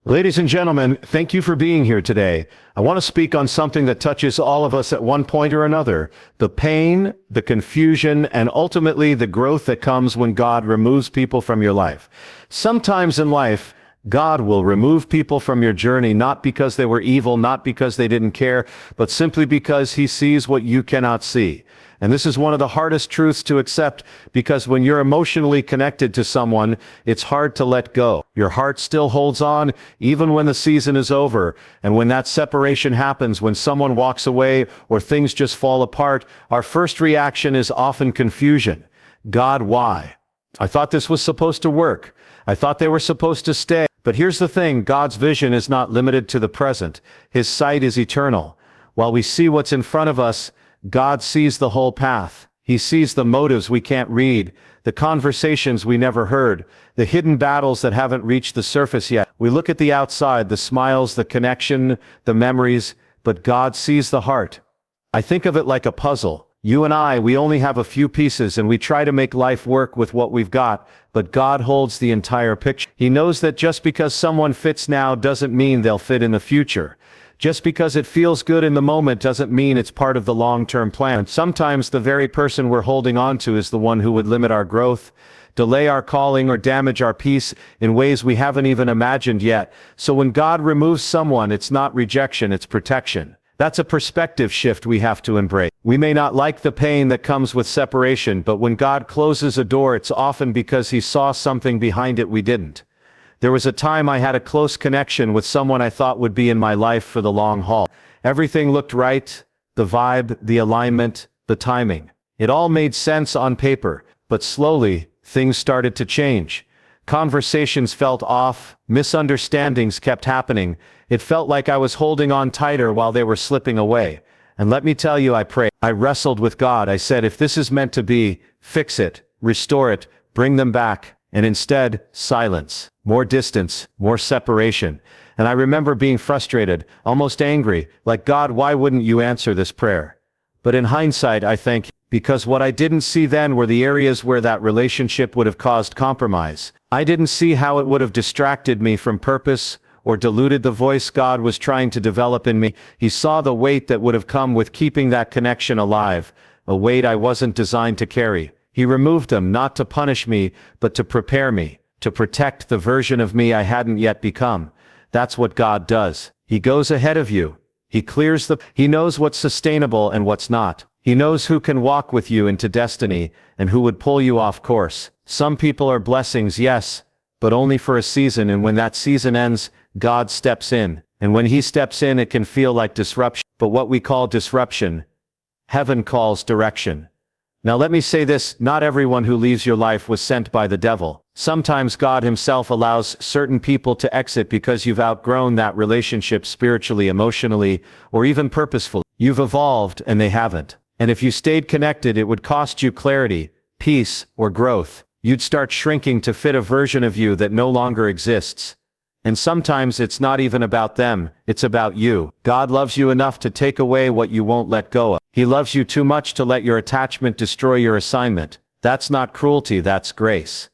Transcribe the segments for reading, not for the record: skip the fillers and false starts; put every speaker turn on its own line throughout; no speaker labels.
Ladies and gentlemen, thank you for being here today. I want to speak on something that touches all of us at one point or another: the pain, the confusion, and ultimately the growth that comes when God removes people from your life. Sometimes in life, God will remove people from your journey not because they were evil, not because they didn't care, but simply because He sees what you cannot see. And this is one of the hardest truths to accept, because when you're emotionally connected to someone, it's hard to let go. Your heart still holds on, even when the season is over. And when that separation happens, when someone walks away or things just fall apart, our first reaction is often confusion. God, why? I thought this was supposed to work. I thought they were supposed to stay. But here's the thing: God's vision is not limited to the present. His sight is eternal. While we see what's in front of us, God sees the whole path. He sees the motives we can't read, the conversations we never heard, the hidden battles that haven't reached the surface yet. We look at the outside, the smiles, the connection, the memories, but God sees the heart. I think of it like a puzzle. You and I, we only have a few pieces, and we try to make life work with what we've got, but God holds the entire picture. He knows that just because someone fits now doesn't mean they'll fit in the future. Just because it feels good in the moment doesn't mean it's part of the long-term plan. And sometimes the very person we're holding on to is the one who would limit our growth, delay our calling, or damage our peace in ways we haven't even imagined yet. So when God removes someone, it's not rejection, it's protection. That's a perspective shift we have to embrace. We may not like the pain that comes with separation, but when God closes a door, it's often because He saw something behind it we didn't. There was a time I had a close connection with someone I thought would be in my life for the long haul. Everything looked right: the vibe, the alignment, the timing. It all made sense on paper, but slowly, things started to change. Conversations felt off, misunderstandings kept happening. It felt like I was holding on tighter while they were slipping away. And let me tell you, I prayed. I wrestled with God. I said, if this is meant to be, fix it, restore it, bring them back. And instead, silence, more distance, more separation. And I remember being frustrated, almost angry, like, God, why wouldn't you answer this prayer? But in hindsight, I think, because what I didn't see then were the areas where that relationship would have caused compromise. I didn't see how it would have distracted me from purpose or diluted the voice God was trying to develop in me. He saw the weight that would have come with keeping that connection alive, a weight I wasn't designed to carry. He removed them not to punish me, but to prepare me, to protect the version of me I hadn't yet become. That's what God does. He goes ahead of you. He knows what's sustainable and what's not. He knows who can walk with you into destiny and who would pull you off course. Some people are blessings, yes, but only for a season, and when that season ends, God steps in. And when He steps in, it can feel like disruption. But what we call disruption, heaven calls direction. Now let me say this: not everyone who leaves your life was sent by the devil. Sometimes God Himself allows certain people to exit because you've outgrown that relationship spiritually, emotionally, or even purposefully. You've evolved and they haven't. And if you stayed connected, it would cost you clarity, peace, or growth. You'd start shrinking to fit a version of you that no longer exists. And sometimes it's not even about them, it's about you. God loves you enough to take away what you won't let go of. He loves you too much to let your attachment destroy your assignment. That's not cruelty, that's grace.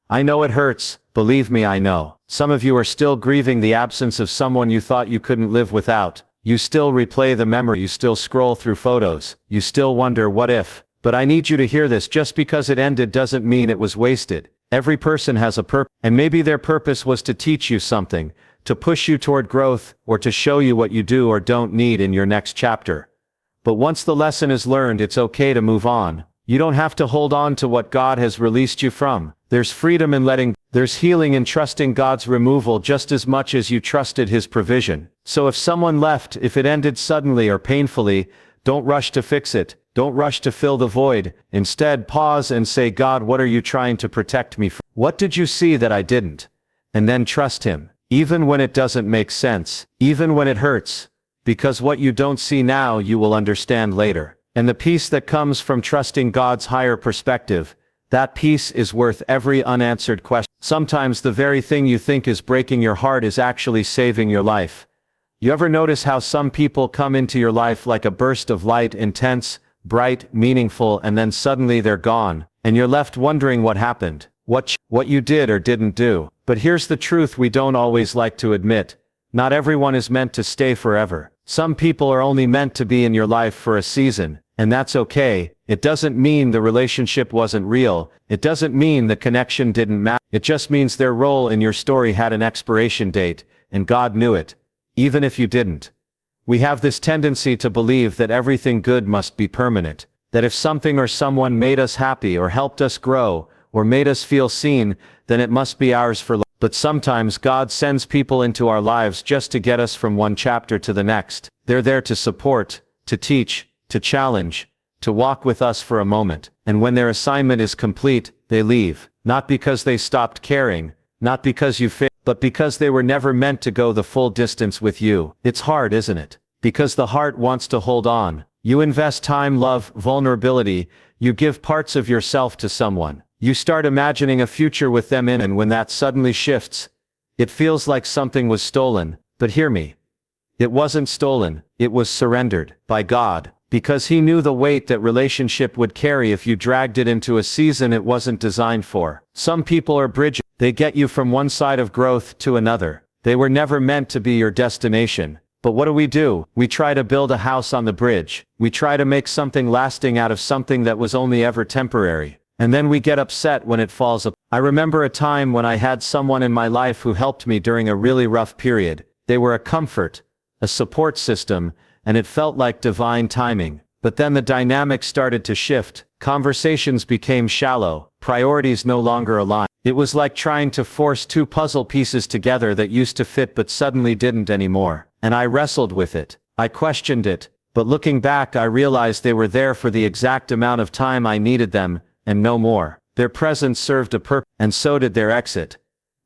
I know it hurts, believe me, I know. Some of you are still grieving the absence of someone you thought you couldn't live without. You still replay the memory, you still scroll through photos, you still wonder what if. But I need you to hear this: just because it ended doesn't mean it was wasted. Every person has a purpose, and maybe their purpose was to teach you something, to push you toward growth, or to show you what you do or don't need in your next chapter. But once the lesson is learned, it's okay to move on. You don't have to hold on to what God has released you from. There's freedom in letting, there's healing in trusting God's removal just as much as you trusted His provision. So if someone left, if it ended suddenly or painfully, don't rush to fix it. Don't rush to fill the void. Instead, pause and say, God, what are you trying to protect me from? What did you see that I didn't? And then trust Him, even when it doesn't make sense, even when it hurts, because what you don't see now, you will understand later. And the peace that comes from trusting God's higher perspective, that peace is worth every unanswered question. Sometimes the very thing you think is breaking your heart is actually saving your life. You ever notice how some people come into your life like a burst of light, intense, bright, meaningful, and then suddenly they're gone, and you're left wondering what happened? what you did or didn't do. But here's the truth we don't always like to admit. Not everyone is meant to stay forever. Some people are only meant to be in your life for a season, and that's okay. It doesn't mean the relationship wasn't real. It doesn't mean the connection didn't matter. It just means their role in your story had an expiration date, and God knew it, even if you didn't. We have this tendency to believe that everything good must be permanent, that if something or someone made us happy or helped us grow, or made us feel seen, then it must be ours for life. But sometimes God sends people into our lives just to get us from one chapter to the next. They're there to support, to teach, to challenge, to walk with us for a moment. And when their assignment is complete, they leave. Not because they stopped caring, not because you failed, but because they were never meant to go the full distance with you. It's hard, isn't it? Because the heart wants to hold on. You invest time, love, vulnerability. You give parts of yourself to someone. You start imagining a future with them in, and when that suddenly shifts, it feels like something was stolen. But hear me. It wasn't stolen, it was surrendered by God, because He knew the weight that relationship would carry if you dragged it into a season it wasn't designed for. Some people are bridges. They get you from one side of growth to another. They were never meant to be your destination. But what do? We try to build a house on the bridge. We try to make something lasting out of something that was only ever temporary. And then we get upset when it falls apart. I remember a time when I had someone in my life who helped me during a really rough period. They were a comfort, a support system, and it felt like divine timing. But then the dynamic started to shift. Conversations became shallow. Priorities no longer aligned. It was like trying to force two puzzle pieces together that used to fit but suddenly didn't anymore. And I wrestled with it. I questioned it. But looking back, I realized they were there for the exact amount of time I needed them, and no more. Their presence served a purpose, and so did their exit.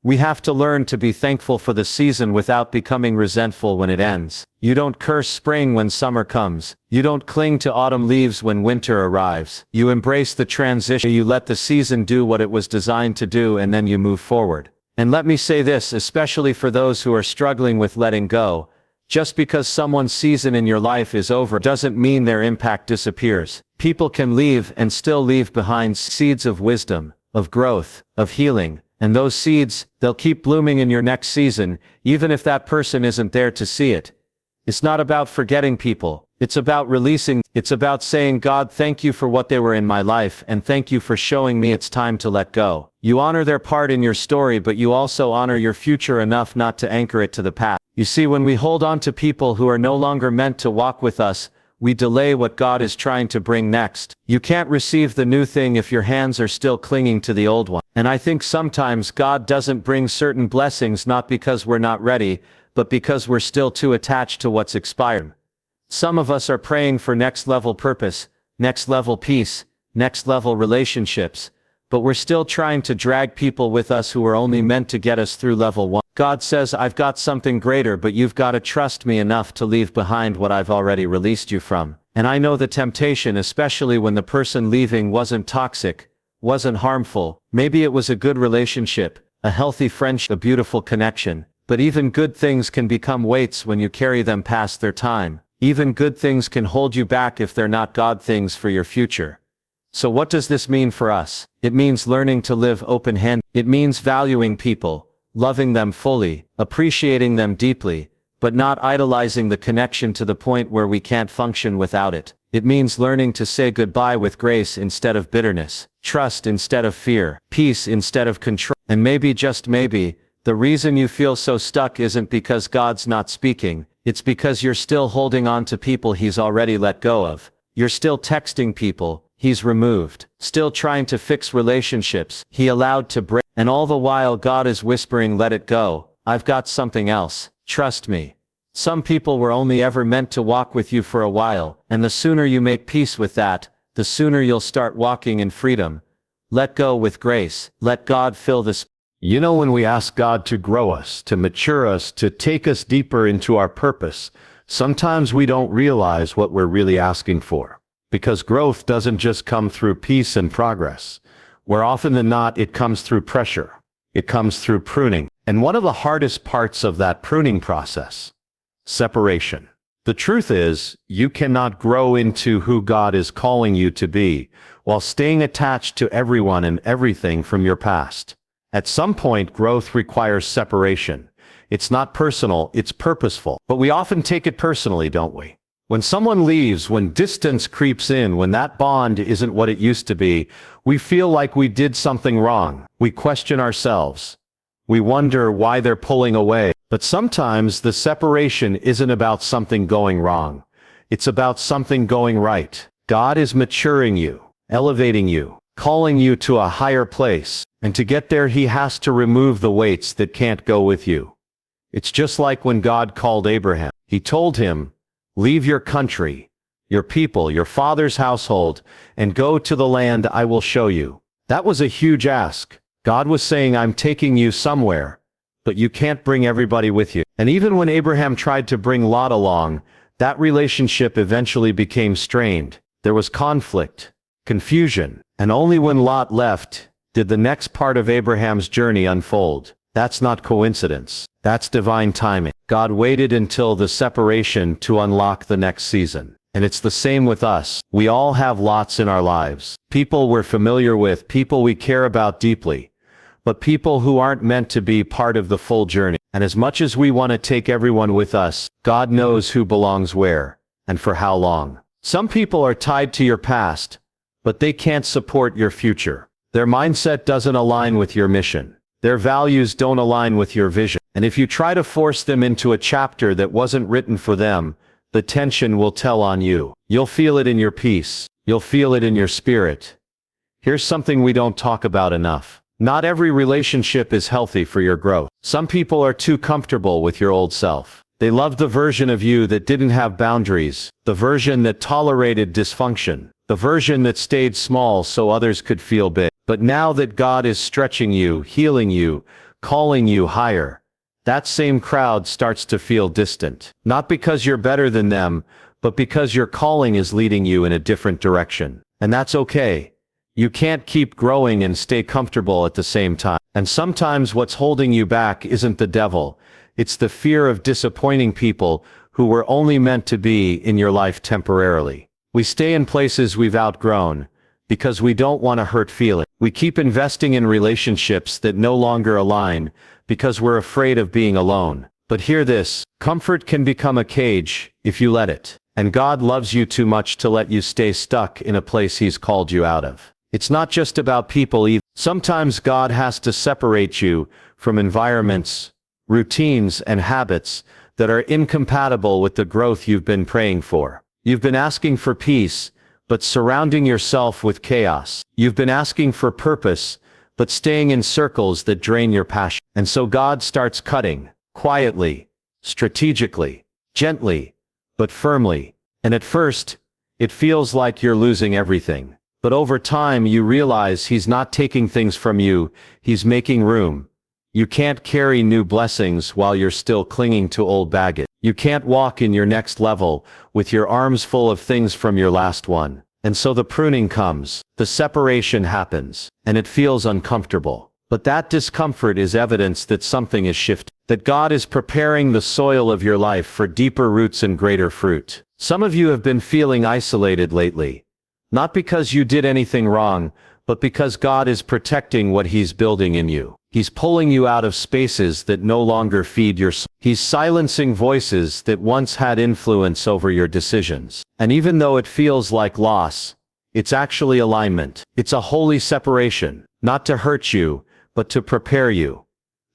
We have to learn to be thankful for the season without becoming resentful when it ends. You don't curse spring when summer comes. You don't cling to autumn leaves when winter arrives. You embrace the transition. You let the season do what it was designed to do, and then you move forward. And let me say this, especially for those who are struggling with letting go. Just because someone's season in your life is over doesn't mean their impact disappears. People can leave and still leave behind seeds of wisdom, of growth, of healing. And those seeds, they'll keep blooming in your next season, even if that person isn't there to see it. It's not about forgetting people. It's about releasing. It's about saying, God, thank you for what they were in my life, and thank you for showing me it's time to let go. You honor their part in your story, but you also honor your future enough not to anchor it to the past. You see, when we hold on to people who are no longer meant to walk with us, we delay what God is trying to bring next. You can't receive the new thing if your hands are still clinging to the old one. And I think sometimes God doesn't bring certain blessings not because we're not ready, but because we're still too attached to what's expired. Some of us are praying for next level purpose, next level peace, next level relationships, but we're still trying to drag people with us who are only meant to get us through level 1. God says, I've got something greater, but you've got to trust me enough to leave behind what I've already released you from. And I know the temptation, especially when the person leaving wasn't toxic, wasn't harmful. Maybe it was a good relationship, a healthy friendship, a beautiful connection. But even good things can become weights when you carry them past their time. Even good things can hold you back if they're not God things for your future. So what does this mean for us? It means learning to live open-handed. It means valuing people, loving them fully, appreciating them deeply, but not idolizing the connection to the point where we can't function without it. It means learning to say goodbye with grace instead of bitterness, trust instead of fear, peace instead of control. And maybe, just maybe, the reason you feel so stuck isn't because God's not speaking, it's because you're still holding on to people He's already let go of. You're still texting people He's removed, still trying to fix relationships He allowed to break. And all the while God is whispering, let it go, I've got something else, trust me. Some people were only ever meant to walk with you for a while, and the sooner you make peace with that, the sooner you'll start walking in freedom. Let go with grace, let God fill the space.
You know, when we ask God to grow us, to mature us, to take us deeper into our purpose, sometimes we don't realize what we're really asking for. Because growth doesn't just come through peace and progress. More often than not, it comes through pressure. It comes through pruning. And one of the hardest parts of that pruning process, separation. The truth is, you cannot grow into who God is calling you to be while staying attached to everyone and everything from your past. At some point, growth requires separation. It's not personal, it's purposeful. But we often take it personally, don't we? When someone leaves, when distance creeps in, when that bond isn't what it used to be, we feel like we did something wrong. We question ourselves. We wonder why they're pulling away. But sometimes the separation isn't about something going wrong. It's about something going right. God is maturing you, elevating you, calling you to a higher place. And to get there, He has to remove the weights that can't go with you. It's just like when God called Abraham. He told him, "Leave your country, your people, your father's household, and go to the land I will show you." That was a huge ask. God was saying, "I'm taking you somewhere, but you can't bring everybody with you." And even when Abraham tried to bring Lot along, that relationship eventually became strained. There was conflict, confusion, and only when Lot left did the next part of Abraham's journey unfold. That's not coincidence. That's divine timing. God waited until the separation to unlock the next season. And it's the same with us. We all have lots in our lives. People we're familiar with, people we care about deeply, but people who aren't meant to be part of the full journey. And as much as we want to take everyone with us, God knows who belongs where, and for how long. Some people are tied to your past, but they can't support your future. Their mindset doesn't align with your mission. Their values don't align with your vision. And if you try to force them into a chapter that wasn't written for them, the tension will tell on you. You'll feel it in your peace. You'll feel it in your spirit. Here's something we don't talk about enough. Not every relationship is healthy for your growth. Some people are too comfortable with your old self. They loved the version of you that didn't have boundaries, the version that tolerated dysfunction, the version that stayed small so others could feel big. But now that God is stretching you, healing you, calling you higher, that same crowd starts to feel distant. Not because you're better than them, but because your calling is leading you in a different direction. And that's okay. You can't keep growing and stay comfortable at the same time. And sometimes what's holding you back isn't the devil. It's the fear of disappointing people who were only meant to be in your life temporarily. We stay in places we've outgrown because we don't want to hurt feelings. We keep investing in relationships that no longer align because we're afraid of being alone. But hear this, comfort can become a cage if you let it. And God loves you too much to let you stay stuck in a place He's called you out of. It's not just about people either. Sometimes God has to separate you from environments, routines, and habits that are incompatible with the growth you've been praying for. You've been asking for peace, but surrounding yourself with chaos. You've been asking for purpose, but staying in circles that drain your passion. And so God starts cutting, quietly, strategically, gently, but firmly. And at first, it feels like you're losing everything. But over time you realize He's not taking things from you, He's making room. You can't carry new blessings while you're still clinging to old baggage. You can't walk in your next level with your arms full of things from your last one. And so the pruning comes, the separation happens, and it feels uncomfortable. But that discomfort is evidence that something is shifting, that God is preparing the soil of your life for deeper roots and greater fruit. Some of you have been feeling isolated lately. Not because you did anything wrong, but because God is protecting what He's building in you. He's pulling you out of spaces that no longer feed your soul. He's silencing voices that once had influence over your decisions. And even though it feels like loss, it's actually alignment. It's a holy separation, not to hurt you, but to prepare you.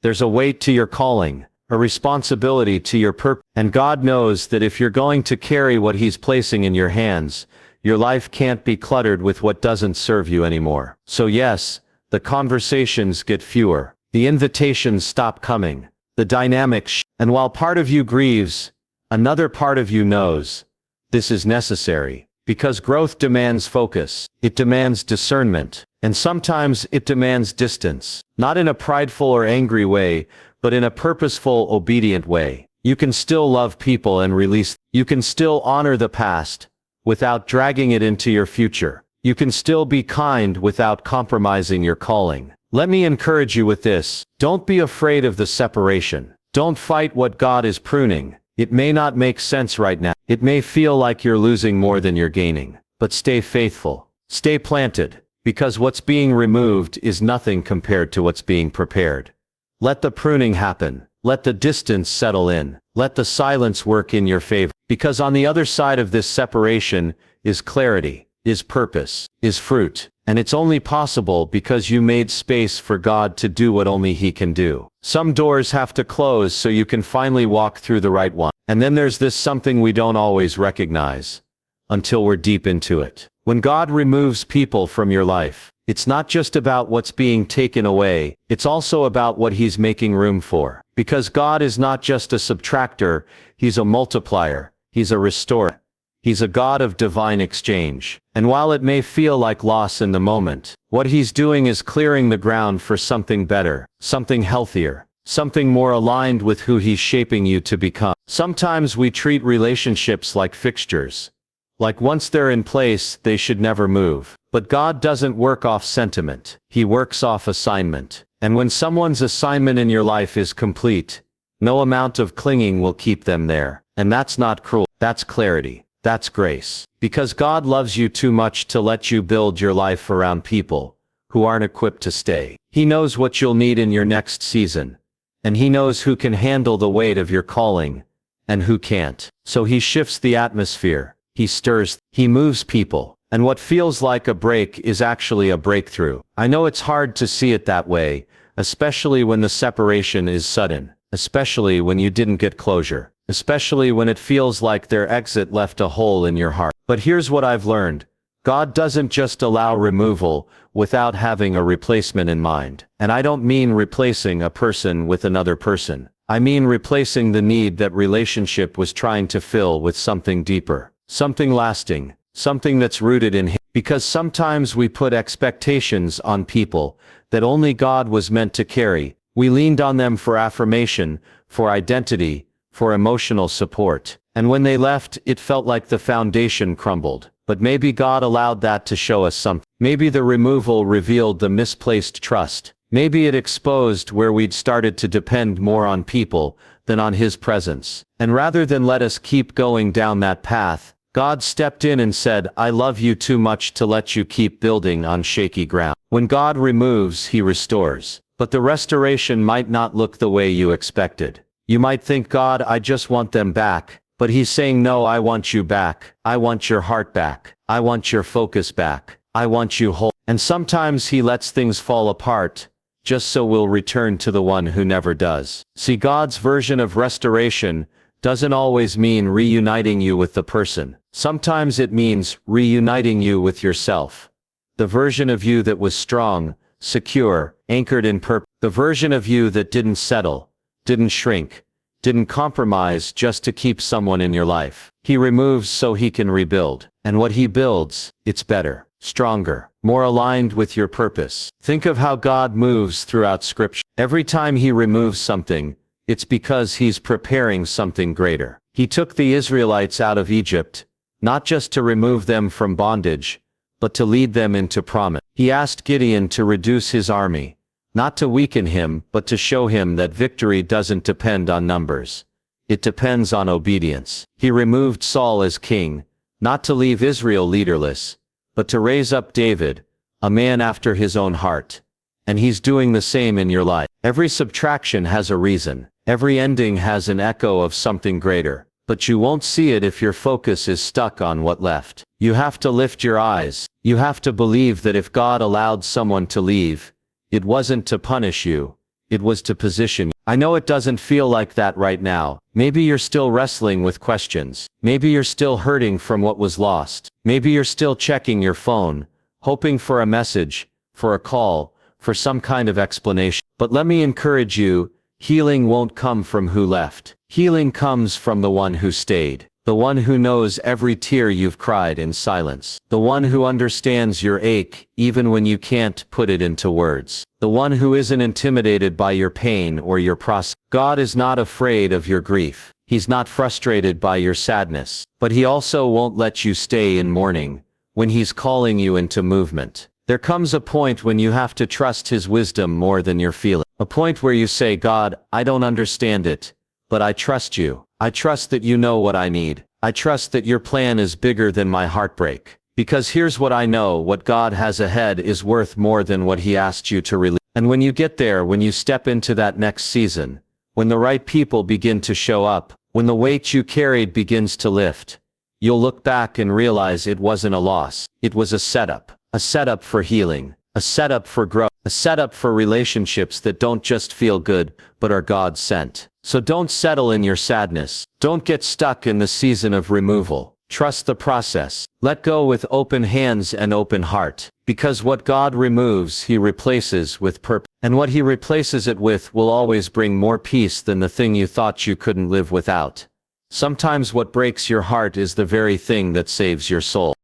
There's a weight to your calling, a responsibility to your purpose. And God knows that if you're going to carry what He's placing in your hands, your life can't be cluttered with what doesn't serve you anymore. So yes, the conversations get fewer. The invitations stop coming. The dynamics and while part of you grieves, another part of you knows this is necessary. Because growth demands focus. It demands discernment. And sometimes it demands distance. Not in a prideful or angry way, but in a purposeful, obedient way. You can still love people and release. You can still honor the past without dragging it into your future. You can still be kind without compromising your calling. Let me encourage you with this. Don't be afraid of the separation. Don't fight what God is pruning. It may not make sense right now. It may feel like you're losing more than you're gaining, but stay faithful. Stay planted, because what's being removed is nothing compared to what's being prepared. Let the pruning happen. Let the distance settle in. Let the silence work in your favor. Because on the other side of this separation is clarity, is purpose, is fruit. And it's only possible because you made space for God to do what only He can do. Some doors have to close so you can finally walk through the right one. And then there's this something we don't always recognize until we're deep into it. When God removes people from your life, it's not just about what's being taken away, it's also about what He's making room for. Because God is not just a subtractor, He's a multiplier, He's a restorer. He's a God of divine exchange. And while it may feel like loss in the moment, what He's doing is clearing the ground for something better, something healthier, something more aligned with who He's shaping you to become. Sometimes we treat relationships like fixtures. Like once they're in place, they should never move. But God doesn't work off sentiment. He works off assignment. And when someone's assignment in your life is complete, no amount of clinging will keep them there. And that's not cruel. That's clarity. That's grace. Because God loves you too much to let you build your life around people who aren't equipped to stay. He knows what you'll need in your next season. And He knows who can handle the weight of your calling and who can't. So He shifts the atmosphere. He stirs. He moves people. And what feels like a break is actually a breakthrough. I know it's hard to see it that way, especially when the separation is sudden, especially when you didn't get closure, especially when it feels like their exit left a hole in your heart. But here's what I've learned. God doesn't just allow removal without having a replacement in mind. And I don't mean replacing a person with another person. I mean replacing the need that relationship was trying to fill with something deeper, something lasting, something that's rooted in Him. Because sometimes we put expectations on people that only God was meant to carry. We leaned on them for affirmation, for identity, for emotional support. And when they left, it felt like the foundation crumbled. But maybe God allowed that to show us something. Maybe the removal revealed the misplaced trust. Maybe it exposed where we'd started to depend more on people than on His presence. And rather than let us keep going down that path, God stepped in and said, I love you too much to let you keep building on shaky ground. When God removes, He restores. But the restoration might not look the way you expected. You might think, God, I just want them back. But He's saying, no, I want you back. I want your heart back. I want your focus back. I want you whole. And sometimes He lets things fall apart, just so we'll return to the one who never does. See, God's version of restoration doesn't always mean reuniting you with the person. Sometimes it means reuniting you with yourself. The version of you that was strong, secure, anchored in purpose. The version of you that didn't settle, didn't shrink, didn't compromise just to keep someone in your life. He removes so He can rebuild. And what He builds, it's better, stronger, more aligned with your purpose. Think of how God moves throughout Scripture. Every time He removes something, it's because He's preparing something greater. He took the Israelites out of Egypt, not just to remove them from bondage, but to lead them into promise. He asked Gideon to reduce his army, not to weaken him, but to show him that victory doesn't depend on numbers. It depends on obedience. He removed Saul as king, not to leave Israel leaderless, but to raise up David, a man after His own heart. And He's doing the same in your life. Every subtraction has a reason. Every ending has an echo of something greater. But you won't see it if your focus is stuck on what left. You have to lift your eyes. You have to believe that if God allowed someone to leave, it wasn't to punish you, it was to position you. I know it doesn't feel like that right now. Maybe you're still wrestling with questions. Maybe you're still hurting from what was lost. Maybe you're still checking your phone, hoping for a message, for a call, for some kind of explanation. But let me encourage you, healing won't come from who left. Healing comes from the one who stayed. The one who knows every tear you've cried in silence. The one who understands your ache, even when you can't put it into words. The one who isn't intimidated by your pain or your process. God is not afraid of your grief. He's not frustrated by your sadness. But He also won't let you stay in mourning when He's calling you into movement. There comes a point when you have to trust His wisdom more than your feeling. A point where you say, God, I don't understand it, but I trust you. I trust that you know what I need. I trust that your plan is bigger than my heartbreak. Because here's what I know, what God has ahead is worth more than what he asked you to release. And when you get there, when you step into that next season, when the right people begin to show up, when the weight you carried begins to lift, you'll look back and realize it wasn't a loss. It was a setup for healing, a setup for growth, a setup for relationships that don't just feel good, but are God sent. So don't settle in your sadness. Don't get stuck in the season of removal. Trust the process. Let go with open hands and open heart. Because what God removes, he replaces with purpose. And what he replaces it with will always bring more peace than the thing you thought you couldn't live without. Sometimes what breaks your heart is the very thing that saves your soul.